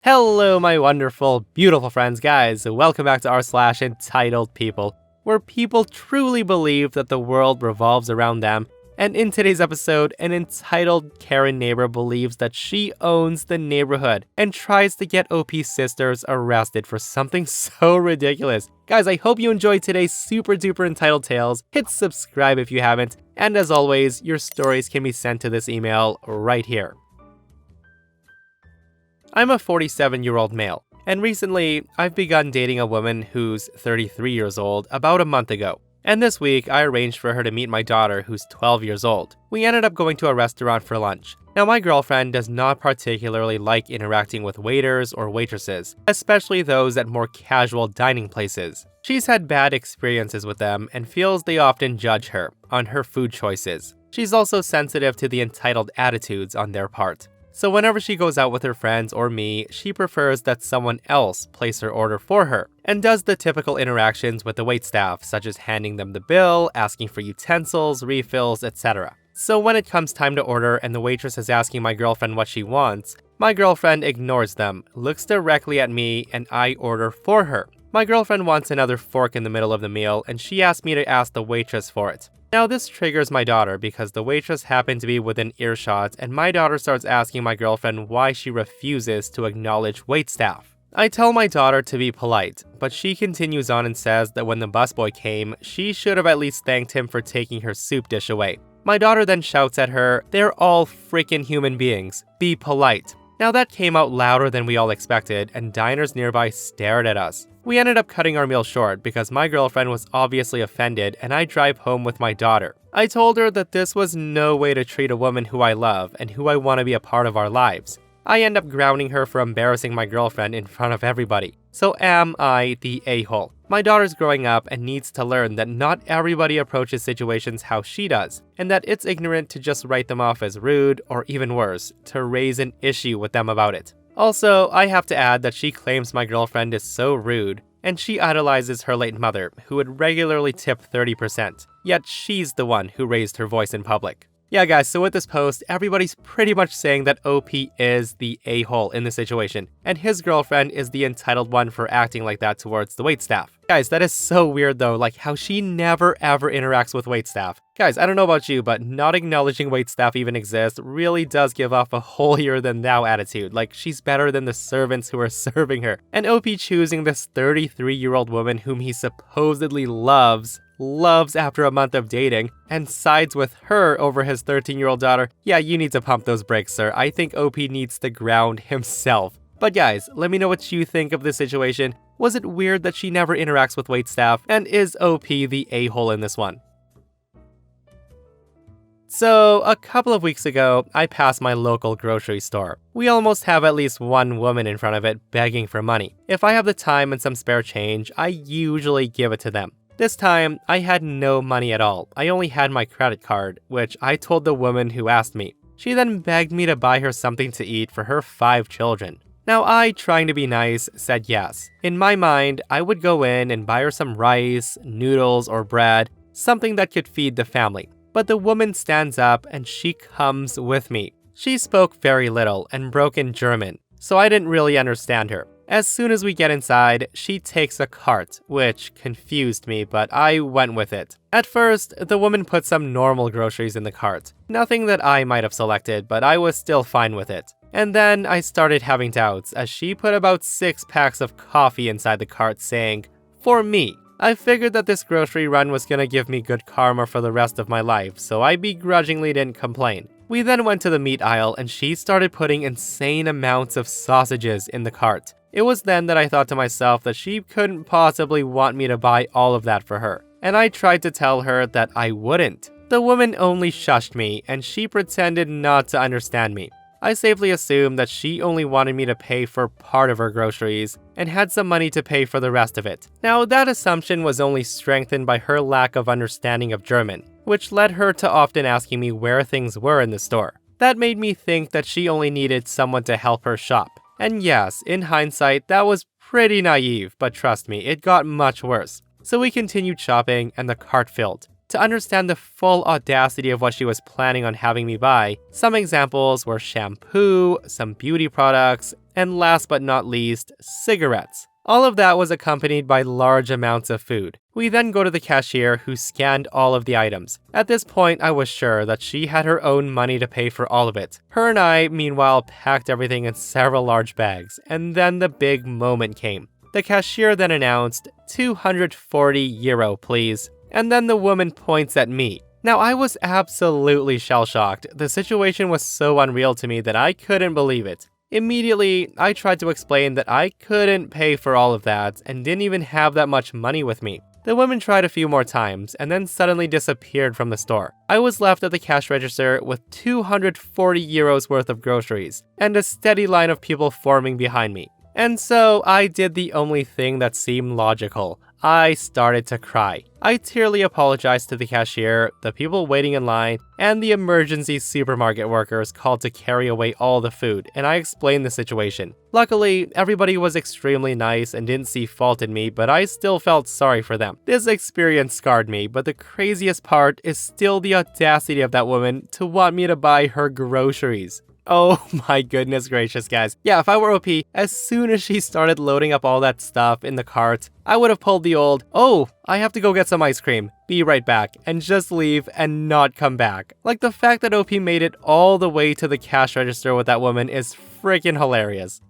Hello, my wonderful, beautiful friends, guys. Welcome back to r/EntitledPeople, where people truly believe that the world revolves around them. And in today's episode, an entitled Karen neighbor believes that she owns the neighborhood and tries to get OP's sisters arrested for something so ridiculous. Guys, I hope you enjoyed today's super duper entitled tales. Hit subscribe if you haven't. And as always, your stories can be sent to this email right here. I'm a 47-year-old male, and recently I've begun dating a woman who's 33 years old about a month ago. And this week I arranged for her to meet my daughter who's 12 years old. We ended up going to a restaurant for lunch. Now my girlfriend does not particularly like interacting with waiters or waitresses, especially those at more casual dining places. She's had bad experiences with them and feels they often judge her on her food choices. She's also sensitive to the entitled attitudes on their part. So whenever she goes out with her friends or me, she prefers that someone else place her order for her, and does the typical interactions with the waitstaff, such as handing them the bill, asking for utensils, refills, etc. So when it comes time to order and the waitress is asking my girlfriend what she wants, my girlfriend ignores them, looks directly at me, and I order for her. My girlfriend wants another fork in the middle of the meal, and she asked me to ask the waitress for it. Now this triggers my daughter because the waitress happened to be within earshot, and my daughter starts asking my girlfriend why she refuses to acknowledge waitstaff. I tell my daughter to be polite, but she continues on and says that when the busboy came, she should have at least thanked him for taking her soup dish away. My daughter then shouts at her, "They're all freaking human beings. Be polite." Now that came out louder than we all expected, and diners nearby stared at us. We ended up cutting our meal short because my girlfriend was obviously offended and I drive home with my daughter. I told her that this was no way to treat a woman who I love and who I want to be a part of our lives. I end up grounding her for embarrassing my girlfriend in front of everybody. So am I the a-hole? My daughter's growing up and needs to learn that not everybody approaches situations how she does, and that it's ignorant to just write them off as rude, or even worse, to raise an issue with them about it. Also, I have to add that she claims my girlfriend is so rude, and she idolizes her late mother, who would regularly tip 30%, yet she's the one who raised her voice in public. Yeah guys, so with this post, everybody's pretty much saying that OP is the a-hole in the situation, and his girlfriend is the entitled one for acting like that towards the waitstaff. Guys, that is so weird though, like how she never ever interacts with waitstaff. Guys, I don't know about you, but not acknowledging waitstaff even exists really does give off a holier-than-thou attitude, like she's better than the servants who are serving her. And OP choosing this 33-year-old woman whom he supposedly loves after a month of dating, and sides with her over his 13-year-old daughter, yeah, you need to pump those brakes, sir. I think OP needs to ground himself. But guys, let me know what you think of this situation. Was it weird that she never interacts with waitstaff? And is OP the a-hole in this one? So, a couple of weeks ago, I passed my local grocery store. We almost have at least one woman in front of it begging for money. If I have the time and some spare change, I usually give it to them. This time, I had no money at all. I only had my credit card, which I told the woman who asked me. She then begged me to buy her something to eat for her 5 children. Now I, trying to be nice, said yes. In my mind, I would go in and buy her some rice, noodles, or bread, something that could feed the family. But the woman stands up and she comes with me. She spoke very little and broken German, so I didn't really understand her. As soon as we get inside, she takes a cart, which confused me, but I went with it. At first, the woman put some normal groceries in the cart. Nothing that I might have selected, but I was still fine with it. And then I started having doubts as she put about 6 packs of coffee inside the cart saying, "For me." I figured that this grocery run was gonna give me good karma for the rest of my life, so I begrudgingly didn't complain. We then went to the meat aisle and she started putting insane amounts of sausages in the cart. It was then that I thought to myself that she couldn't possibly want me to buy all of that for her, and I tried to tell her that I wouldn't. The woman only shushed me, and she pretended not to understand me. I safely assumed that she only wanted me to pay for part of her groceries, and had some money to pay for the rest of it. Now that assumption was only strengthened by her lack of understanding of German, which led her to often asking me where things were in the store. That made me think that she only needed someone to help her shop. And yes, in hindsight, that was pretty naive, but trust me, it got much worse. So we continued shopping and the cart filled. to understand the full audacity of what she was planning on having me buy. Some examples were shampoo, some beauty products, and last but not least, cigarettes. All of that was accompanied by large amounts of food. We then go to the cashier who scanned all of the items. At this point, I was sure that she had her own money to pay for all of it. Her and I, meanwhile, packed everything in several large bags, and then the big moment came. The cashier then announced, €240, please. And then the woman points at me. Now, I was absolutely shell-shocked. The situation was so unreal to me that I couldn't believe it. Immediately, I tried to explain that I couldn't pay for all of that and didn't even have that much money with me. The woman tried a few more times and then suddenly disappeared from the store. I was left at the cash register with €240 worth of groceries and a steady line of people forming behind me. And so I did the only thing that seemed logical. I started to cry. I tearily apologized to the cashier, the people waiting in line, and the emergency supermarket workers called to carry away all the food, and I explained the situation. Luckily, everybody was extremely nice and didn't see fault in me, but I still felt sorry for them. This experience scarred me, but the craziest part is still the audacity of that woman to want me to buy her groceries. Oh my goodness gracious, guys. Yeah, if I were OP, as soon as she started loading up all that stuff in the cart, I would have pulled the old, "Oh, I have to go get some ice cream. Be right back," and just leave and not come back. Like, the fact that OP made it all the way to the cash register with that woman is freaking hilarious.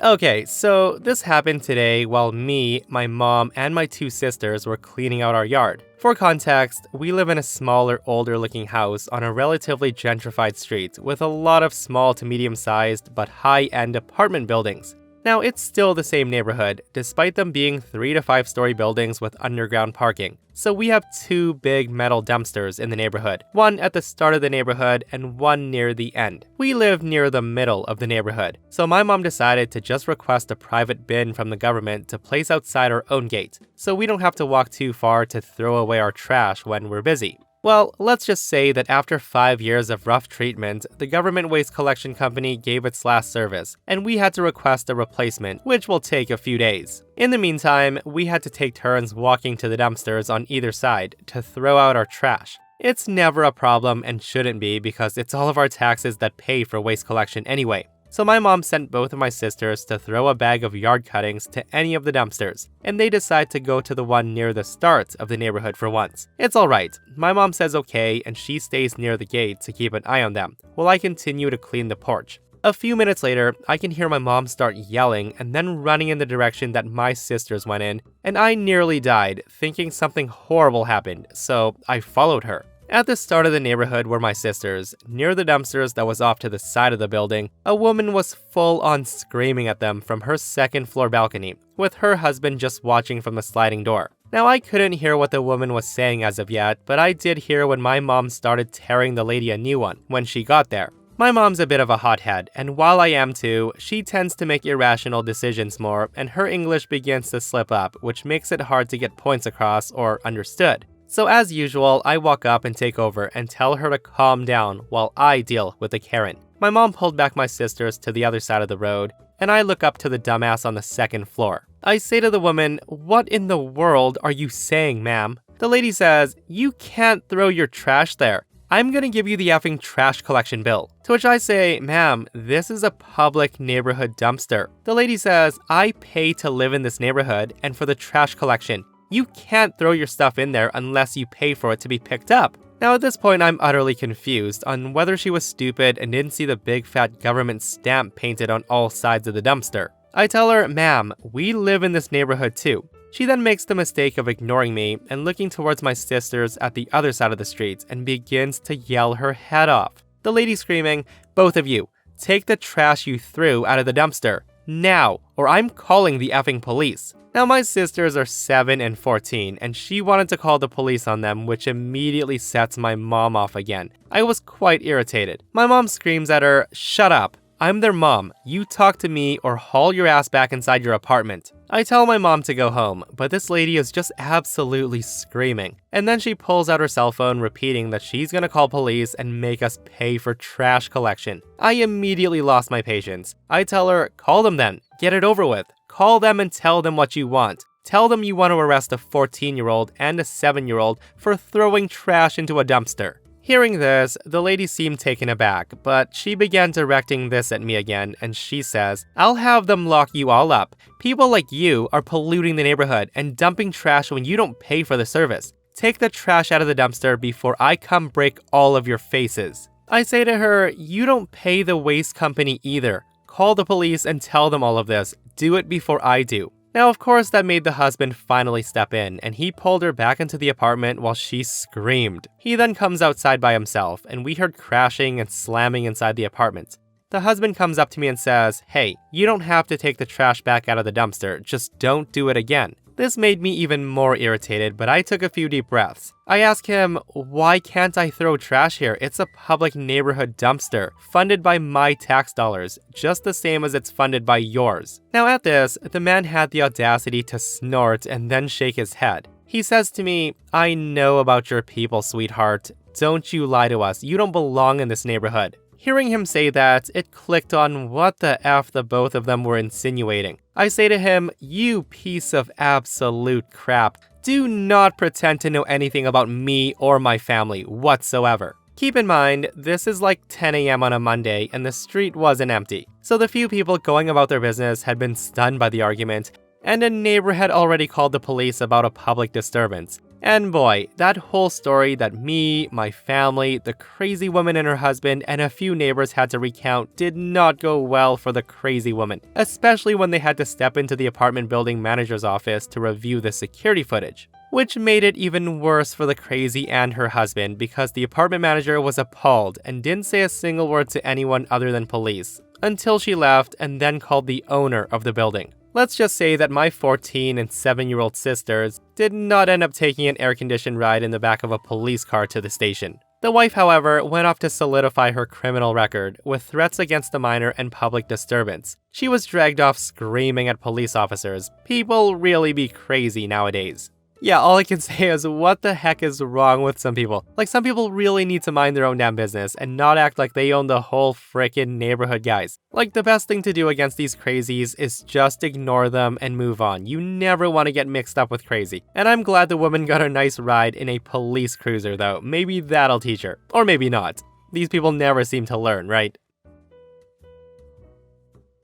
Okay, so this happened today while me, my mom, and my two sisters were cleaning out our yard. For context, we live in a smaller, older-looking house on a relatively gentrified street with a lot of small to medium-sized but high-end apartment buildings. Now, it's still the same neighborhood, despite them being 3 to 5 story buildings with underground parking. So we have 2 big metal dumpsters in the neighborhood, one at the start of the neighborhood and one near the end. We live near the middle of the neighborhood, so my mom decided to just request a private bin from the government to place outside our own gate, so we don't have to walk too far to throw away our trash when we're busy. Well, let's just say that after 5 years of rough treatment, the government waste collection company gave its last service, and we had to request a replacement, which will take a few days. In the meantime, we had to take turns walking to the dumpsters on either side to throw out our trash. It's never a problem and shouldn't be because it's all of our taxes that pay for waste collection anyway. So my mom sent both of my sisters to throw a bag of yard cuttings to any of the dumpsters, and they decide to go to the one near the start of the neighborhood for once. It's alright. My mom says okay, and she stays near the gate to keep an eye on them, while I continue to clean the porch. A few minutes later, I can hear my mom start yelling and then running in the direction that my sisters went in, and I nearly died, thinking something horrible happened, so I followed her. At the start of the neighborhood were my sisters. Near the dumpsters that was off to the side of the building, a woman was full on screaming at them from her second floor balcony, with her husband just watching from the sliding door. Now, I couldn't hear what the woman was saying as of yet, but I did hear when my mom started tearing the lady a new one when she got there. My mom's a bit of a hothead, and while I am too, she tends to make irrational decisions more, and her English begins to slip up, which makes it hard to get points across or understood. So as usual, I walk up and take over and tell her to calm down while I deal with the Karen. My mom pulled back my sisters to the other side of the road, and I look up to the dumbass on the second floor. I say to the woman, "What in the world are you saying, ma'am?" The lady says, "You can't throw your trash there. I'm gonna give you the effing trash collection bill." To which I say, "Ma'am, this is a public neighborhood dumpster." The lady says, "I pay to live in this neighborhood and for the trash collection. You can't throw your stuff in there unless you pay for it to be picked up." Now at this point, I'm utterly confused on whether she was stupid and didn't see the big fat government stamp painted on all sides of the dumpster. I tell her, "Ma'am, we live in this neighborhood too." She then makes the mistake of ignoring me and looking towards my sisters at the other side of the street and begins to yell her head off. The lady screaming, "Both of you, take the trash you threw out of the dumpster, now, or I'm calling the effing police." Now my sisters are 7 and 14, and she wanted to call the police on them, which immediately sets my mom off again. I was quite irritated. My mom screams at her, "Shut up. I'm their mom. You talk to me or haul your ass back inside your apartment." I tell my mom to go home, but this lady is just absolutely screaming. And then she pulls out her cell phone, repeating that she's gonna call police and make us pay for trash collection. I immediately lost my patience. I tell her, "Call them then. Get it over with. Call them and tell them what you want. Tell them you want to arrest a 14-year-old and a 7-year-old for throwing trash into a dumpster." Hearing this, the lady seemed taken aback, but she began directing this at me again, and she says, "I'll have them lock you all up. People like you are polluting the neighborhood and dumping trash when you don't pay for the service. Take the trash out of the dumpster before I come break all of your faces." I say to her, "You don't pay the waste company either. Call the police and tell them all of this. Do it before I do." Now, of course, that made the husband finally step in, and he pulled her back into the apartment while she screamed. He then comes outside by himself, and we heard crashing and slamming inside the apartment. The husband comes up to me and says, "Hey, you don't have to take the trash back out of the dumpster, just don't do it again." This made me even more irritated, but I took a few deep breaths. I asked him, "Why can't I throw trash here? It's a public neighborhood dumpster, funded by my tax dollars, just the same as it's funded by yours." Now at this, the man had the audacity to snort and then shake his head. He says to me, "I know about your people, sweetheart. Don't you lie to us. You don't belong in this neighborhood." Hearing him say that, it clicked on what the F the both of them were insinuating. I say to him, "You piece of absolute crap. Do not pretend to know anything about me or my family whatsoever." Keep in mind, this is like 10 a.m. on a Monday and the street wasn't empty. So the few people going about their business had been stunned by the argument, and a neighbor had already called the police about a public disturbance. And boy, that whole story that me, my family, the crazy woman and her husband, and a few neighbors had to recount did not go well for the crazy woman, especially when they had to step into the apartment building manager's office to review the security footage. Which made it even worse for the crazy and her husband because the apartment manager was appalled and didn't say a single word to anyone other than police, until she left and then called the owner of the building. Let's just say that my 14 and 7-year-old sisters did not end up taking an air-conditioned ride in the back of a police car to the station. The wife, however, went off to solidify her criminal record with threats against the minor and public disturbance. She was dragged off screaming at police officers. People really be crazy nowadays. Yeah, all I can say is what the heck is wrong with some people? Like, some people really need to mind their own damn business and not act like they own the whole frickin' neighborhood, guys. Like, the best thing to do against these crazies is just ignore them and move on. You never want to get mixed up with crazy. And I'm glad the woman got a nice ride in a police cruiser though. Maybe that'll teach her. Or maybe not. These people never seem to learn, right?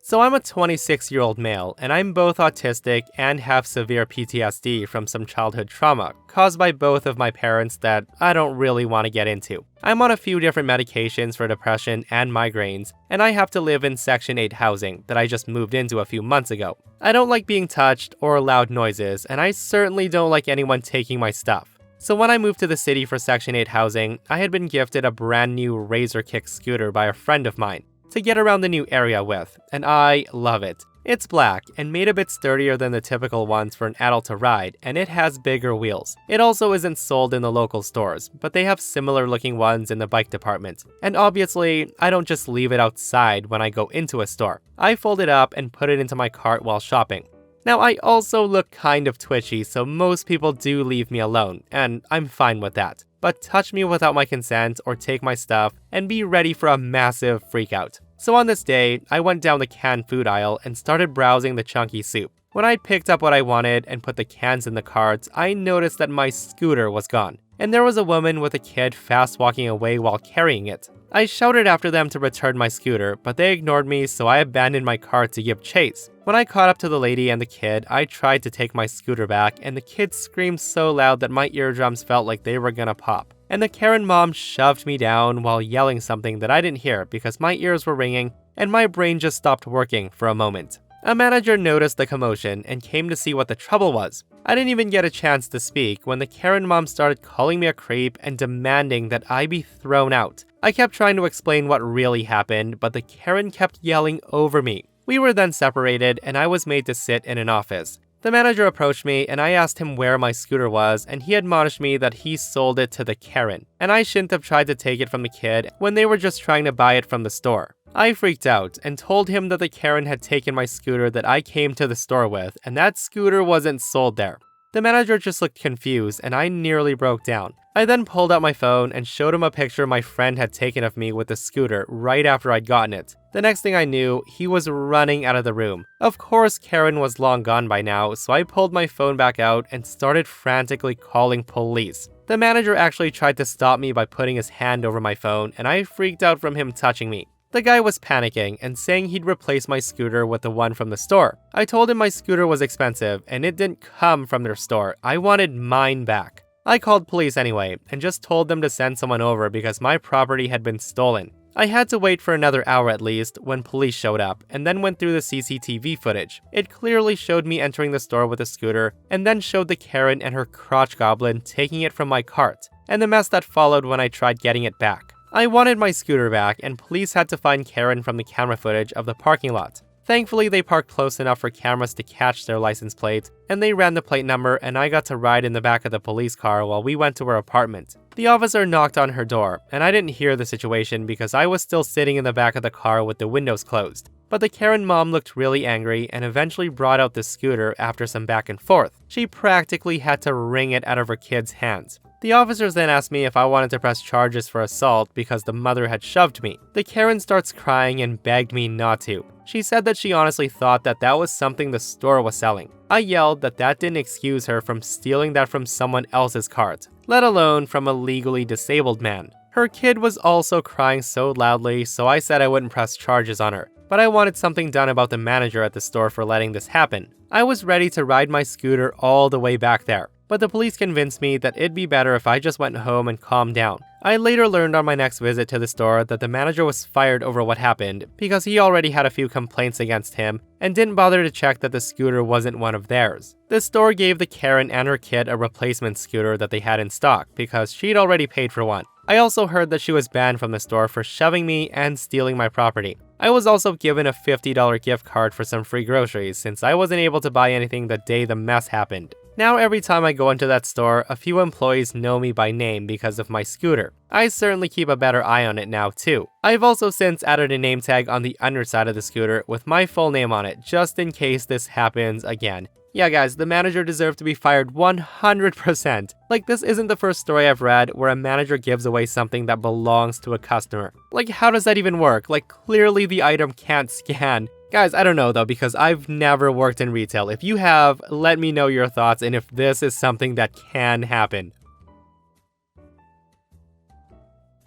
So I'm a 26-year-old male, and I'm both autistic and have severe PTSD from some childhood trauma caused by both of my parents that I don't really want to get into. I'm on a few different medications for depression and migraines, and I have to live in Section 8 housing that I just moved into a few months ago. I don't like being touched or loud noises, and I certainly don't like anyone taking my stuff. So when I moved to the city for Section 8 housing, I had been gifted a brand new Razor Kick scooter by a friend of mine to get around the new area with, and I love it. It's black and made a bit sturdier than the typical ones for an adult to ride, and it has bigger wheels. It also isn't sold in the local stores, but they have similar looking ones in the bike department. And obviously, I don't just leave it outside when I go into a store. I fold it up and put it into my cart while shopping. Now, I also look kind of twitchy, so most people do leave me alone, and I'm fine with that. But touch me without my consent or take my stuff, and be ready for a massive freakout. So on this day, I went down the canned food aisle and started browsing the chunky soup. When I picked up what I wanted and put the cans in the carts, I noticed that my scooter was gone, and there was a woman with a kid fast walking away while carrying it. I shouted after them to return my scooter, but they ignored me, so I abandoned my cart to give chase. When I caught up to the lady and the kid, I tried to take my scooter back, and the kid screamed so loud that my eardrums felt like they were gonna pop. And the Karen mom shoved me down while yelling something that I didn't hear because my ears were ringing and my brain just stopped working for a moment. A manager noticed the commotion and came to see what the trouble was. I didn't even get a chance to speak when the Karen mom started calling me a creep and demanding that I be thrown out. I kept trying to explain what really happened, but the Karen kept yelling over me. We were then separated and I was made to sit in an office. The manager approached me and I asked him where my scooter was, and he admonished me that he sold it to the Karen, and I shouldn't have tried to take it from the kid when they were just trying to buy it from the store. I freaked out and told him that the Karen had taken my scooter that I came to the store with, and that scooter wasn't sold there. The manager just looked confused and I nearly broke down. I then pulled out my phone and showed him a picture my friend had taken of me with the scooter right after I'd gotten it. The next thing I knew, he was running out of the room. Of course, Karen was long gone by now, so I pulled my phone back out and started frantically calling police. The manager actually tried to stop me by putting his hand over my phone, and I freaked out from him touching me. The guy was panicking and saying he'd replace my scooter with the one from the store. I told him my scooter was expensive and it didn't come from their store. I wanted mine back. I called police anyway and just told them to send someone over because my property had been stolen. I had to wait for another hour at least when police showed up and then went through the CCTV footage. It clearly showed me entering the store with a scooter and then showed the Karen and her crotch goblin taking it from my cart and the mess that followed when I tried getting it back. I wanted my scooter back and police had to find Karen from the camera footage of the parking lot. Thankfully, they parked close enough for cameras to catch their license plate, and they ran the plate number and I got to ride in the back of the police car while we went to her apartment. The officer knocked on her door, and I didn't hear the situation because I was still sitting in the back of the car with the windows closed. But the Karen mom looked really angry and eventually brought out the scooter after some back and forth. She practically had to wring it out of her kid's hands. The officers then asked me if I wanted to press charges for assault because the mother had shoved me. The Karen starts crying and begged me not to. She said that she honestly thought that that was something the store was selling. I yelled that that didn't excuse her from stealing that from someone else's cart, let alone from a legally disabled man. Her kid was also crying so loudly, so I said I wouldn't press charges on her, but I wanted something done about the manager at the store for letting this happen. I was ready to ride my scooter all the way back there, but the police convinced me that it'd be better if I just went home and calmed down. I later learned on my next visit to the store that the manager was fired over what happened because he already had a few complaints against him and didn't bother to check that the scooter wasn't one of theirs. The store gave the Karen and her kid a replacement scooter that they had in stock because she'd already paid for one. I also heard that she was banned from the store for shoving me and stealing my property. I was also given a $50 gift card for some free groceries since I wasn't able to buy anything the day the mess happened. Now every time I go into that store, a few employees know me by name because of my scooter. I certainly keep a better eye on it now too. I've also since added a name tag on the underside of the scooter with my full name on it just in case this happens again. Yeah guys, the manager deserved to be fired 100%. Like, this isn't the first story I've read where a manager gives away something that belongs to a customer. Like, how does that even work? Like, clearly the item can't scan. Guys, I don't know though, because I've never worked in retail. If you have, let me know your thoughts and if this is something that can happen.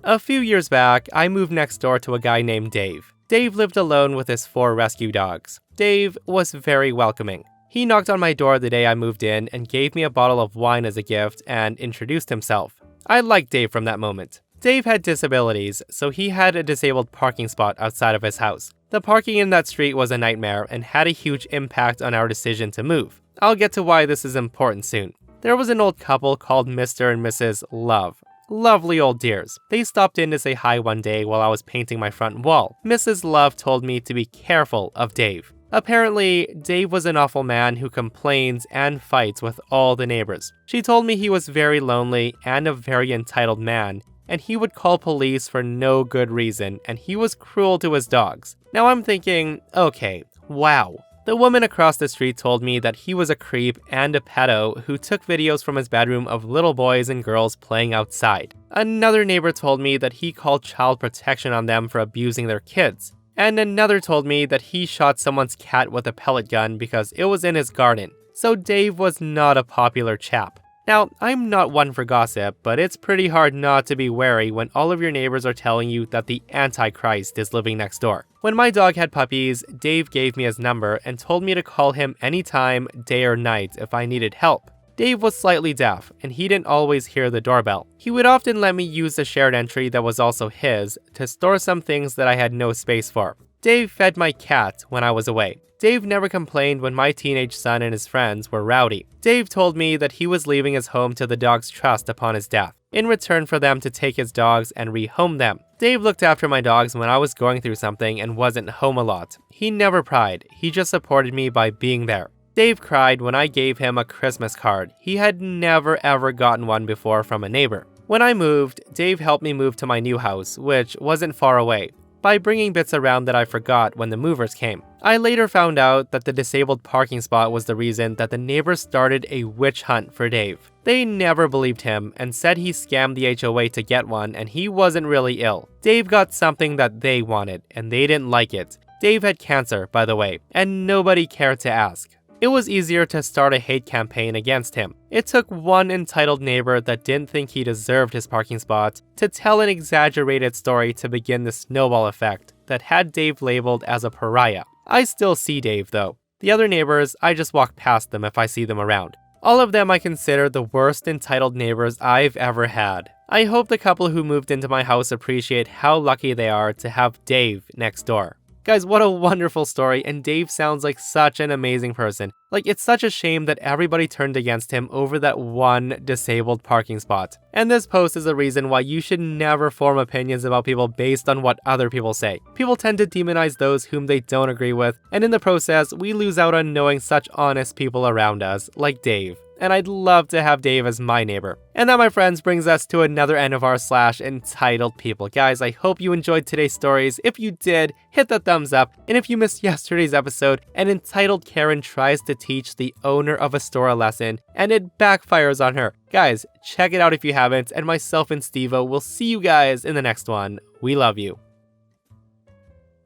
A few years back, I moved next door to a guy named Dave. Dave lived alone with his 4 rescue dogs. Dave was very welcoming. He knocked on my door the day I moved in and gave me a bottle of wine as a gift and introduced himself. I liked Dave from that moment. Dave had disabilities, so he had a disabled parking spot outside of his house. The parking in that street was a nightmare and had a huge impact on our decision to move. I'll get to why this is important soon. There was an old couple called Mr. and Mrs. Love. Lovely old dears. They stopped in to say hi one day while I was painting my front wall. Mrs. Love told me to be careful of Dave. Apparently, Dave was an awful man who complains and fights with all the neighbors. She told me he was very lonely and a very entitled man, and he would call police for no good reason, and he was cruel to his dogs. Now I'm thinking, okay, wow. The woman across the street told me that he was a creep and a pedo who took videos from his bedroom of little boys and girls playing outside. Another neighbor told me that he called child protection on them for abusing their kids. And another told me that he shot someone's cat with a pellet gun because it was in his garden. So Dave was not a popular chap. Now, I'm not one for gossip, but it's pretty hard not to be wary when all of your neighbors are telling you that the Antichrist is living next door. When my dog had puppies, Dave gave me his number and told me to call him anytime, day or night, if I needed help. Dave was slightly deaf, and he didn't always hear the doorbell. He would often let me use the shared entry that was also his to store some things that I had no space for. Dave fed my cat when I was away. Dave never complained when my teenage son and his friends were rowdy. Dave told me that he was leaving his home to the dog's trust upon his death, in return for them to take his dogs and rehome them. Dave looked after my dogs when I was going through something and wasn't home a lot. He never pried, he just supported me by being there. Dave cried when I gave him a Christmas card. He had never ever gotten one before from a neighbor. When I moved, Dave helped me move to my new house, which wasn't far away, by bringing bits around that I forgot when the movers came. I later found out that the disabled parking spot was the reason that the neighbors started a witch hunt for Dave. They never believed him and said he scammed the HOA to get one and he wasn't really ill. Dave got something that they wanted and they didn't like it. Dave had cancer, by the way, and nobody cared to ask. It was easier to start a hate campaign against him. It took one entitled neighbor that didn't think he deserved his parking spot to tell an exaggerated story to begin the snowball effect that had Dave labeled as a pariah. I still see Dave though. The other neighbors, I just walk past them if I see them around. All of them I consider the worst entitled neighbors I've ever had. I hope the couple who moved into my house appreciate how lucky they are to have Dave next door. Guys, what a wonderful story, and Dave sounds like such an amazing person. Like, it's such a shame that everybody turned against him over that one disabled parking spot. And this post is a reason why you should never form opinions about people based on what other people say. People tend to demonize those whom they don't agree with, and in the process, we lose out on knowing such honest people around us, like Dave. And I'd love to have Dave as my neighbor. And that, my friends, brings us to another end of our /entitled people. Guys, I hope you enjoyed today's stories. If you did, hit the thumbs up. And if you missed yesterday's episode, an entitled Karen tries to teach the owner of a store a lesson, and it backfires on her. Guys, check it out if you haven't, and myself and Stevo will see you guys in the next one. We love you.